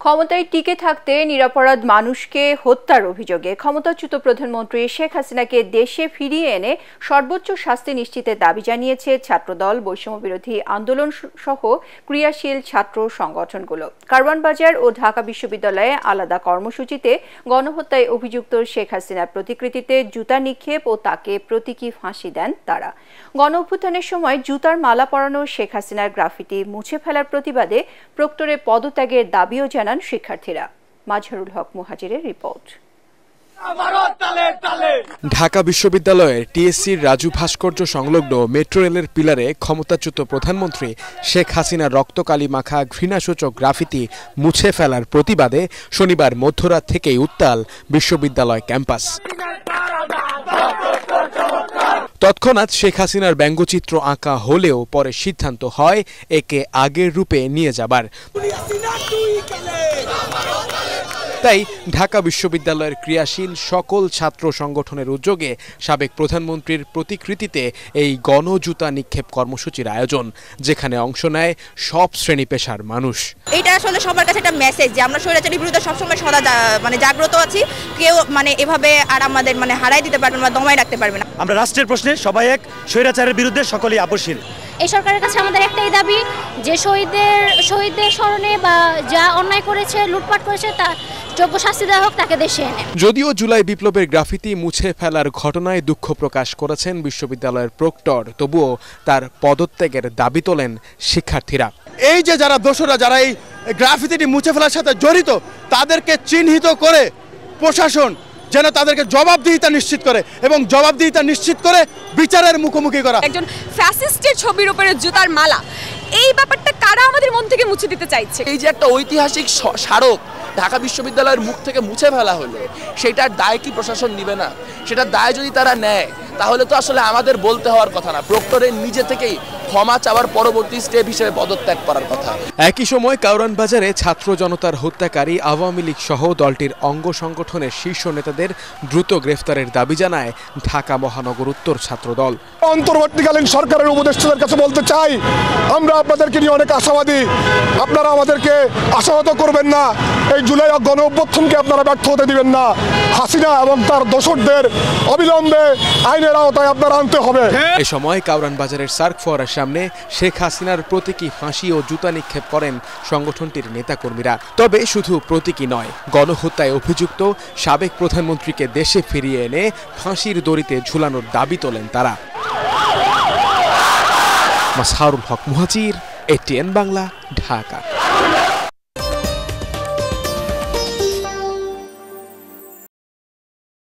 ক্ষমতায় টিকে থাকতে নিরপরাধ মানুষকে হত্যার অভিযোগে ক্ষমতাচ্যুত প্রধানমন্ত্রী শেখ হাসিনাকে দেশে ফিরিয়ে এনে সর্বোচ্চ শাস্তি নিশ্চিতের দাবি জানিয়েছে ছাত্রদল, বৈষম্যবিরোধী আন্দোলন সহ ক্রিয়াশীল ছাত্র সংগঠনগুলো। কারওয়ানবাজার ও ঢাকা বিশ্ববিদ্যালয়ে আলাদা কর্মসূচিতে গণহত্যায় অভিযুক্ত শেখ হাসিনার প্রতিকৃতিতে জুতা নিক্ষেপ ও তাকে প্রতীকী ফাঁসি দেন তারা। গণঅভ্যুত্থানের সময় জুতার মালা পরানো শেখ হাসিনার গ্রাফিতি মুছে ফেলার প্রতিবাদে প্রক্টরে পদত্যাগের দাবিও জানান শিক্ষার্থীরা। মাজহারুল হক মুহাজিরের রিপোর্ট। ঢাকা বিশ্ববিদ্যালয়ের টিএসসির রাজু ভাস্কর্য সংলগ্ন মেট্রো রেলের পিলারে ক্ষমতাচ্যুত প্রধানমন্ত্রী শেখ হাসিনার রক্তকালি মাখা ঘৃণাসূচক গ্রাফিতি মুছে ফেলার প্রতিবাদে শনিবার মধ্যরাত থেকেই উত্তাল বিশ্ববিদ্যালয় ক্যাম্পাস। তৎক্ষণাৎ শেখ হাসিনার ব্যঙ্গচিত্র আঁকা হলেও পরে সিদ্ধান্ত হয় একে আগের রূপে নিয়ে যাবার। তাই ঢাকা বিশ্ববিদ্যালয়ের ক্রিয়াশীল সকল ছাত্র সংগঠনের উদ্যোগে সাবেক প্রধানমন্ত্রীর প্রতিকৃতিতে এই গণজুতা নিক্ষেপ কর্মসূচির আয়োজন, যেখানে অংশ নেয় সব শ্রেণী পেশার মানুষ। এটা আসলে সবার কাছে একটা মেসেজ যে আমরা স্বৈরাচারীর বিরুদ্ধে সবসময় সদা জাগ্রত আছি। কেউ এভাবে আর আমাদের হারাই দিতে পারবে না, দমায় রাখতে পারবে না। আমরা রাষ্ট্রের প্রশ্নে সবাই এক, স্বৈরাচারের বিরুদ্ধে সকলেই আপোষহীন। এই সরকারের কাছে আমাদের একটাই দাবি যে শহীদদের স্মরণে বা যা অন্যায় করেছে, লুটপাট করেছে, তা যোগ্য শাস্তি দেওয়া হোক, তাকে দেশে এনে। যদিও জুলাই বিপ্লবের গ্রাফিতি মুছে ফেলার ঘটনায় দুঃখ প্রকাশ করেছেন বিশ্ববিদ্যালয়ের প্রক্টর, তবুও তার পদত্যাগের দাবি তোলেন শিক্ষার্থীরা। এই যে যারা দোষরা, যারা এই গ্রাফিতিটি মুছে ফেলার সাথে জড়িত, তাদেরকে চিহ্নিত করে প্রশাসন যেন তাদেরকে জবাবদিহিতা নিশ্চিত করে এবং জবাবদিহিতা নিশ্চিত করে বিচারের মুখোমুখি করা। একজন ফ্যাসিস্টের ছবির উপরে জুতার মালা, এই ব্যাপারটা কারা আমাদের মন থেকে মুছে দিতে চাইছে? এই যে একটা ঐতিহাসিক স্মারক ঢাকা বিশ্ববিদ্যালয়ের মুখ থেকে মুছে ফেলা হলো, সেটার দায় কি প্রশাসন নিবে না? সেটার দায় যদি তারা নেয় তাহলে তো আসলে আমাদের বলতে হওয়ার কথা না, প্রক্টরের নিজে থেকেই ক্ষমা চাওয়ার পরবর্তী স্টেপ হিসেবে পদত্যাগ করার কথা। একই সময় কারওয়ানবাজারে ছাত্র জনতার হত্যাকারী আওয়ামী লীগ সহ দলটির অঙ্গ সংগঠনের শীর্ষ নেতাদের দ্রুত গ্রেফতারের দাবি জানায় ঢাকা মহানগর উত্তর ছাত্রদল। অন্তর্বর্তীকালীন সরকারের উপদেষ্টাদের কাছে বলতে চাই, আমরা আপনাদেরকে নিয়ে অনেক আশাবাদী। আপনারা আমাদেরকে আশাহত করবেন না। এই জুলাই গণ অভ্যুত্থানকে আপনারা ব্যর্থ হতে দিবেন না। হাসিনা এবং তার দোসরদের অবিলম্বে আইনের আওতায় আপনারা আনতে হবে। এ সময় কারওয়ানবাজারের সার্ক ফোয়ারার সামনে শেখ হাসিনার প্রতীকী ফাঁসি ও জুতা নিক্ষেপ করেন সংগঠনটির নেতাকর্মীরা। তবে শুধু প্রতীকী নয়, গণহত্যায় অভিযুক্ত সাবেক প্রধানমন্ত্রীকে দেশে ফিরিয়ে এনে ফাঁসির দড়িতে ঝুলানোর দাবি তোলেন তারা। মাজহারুল হক মুহাজির, ATN বাংলা, ঢাকা।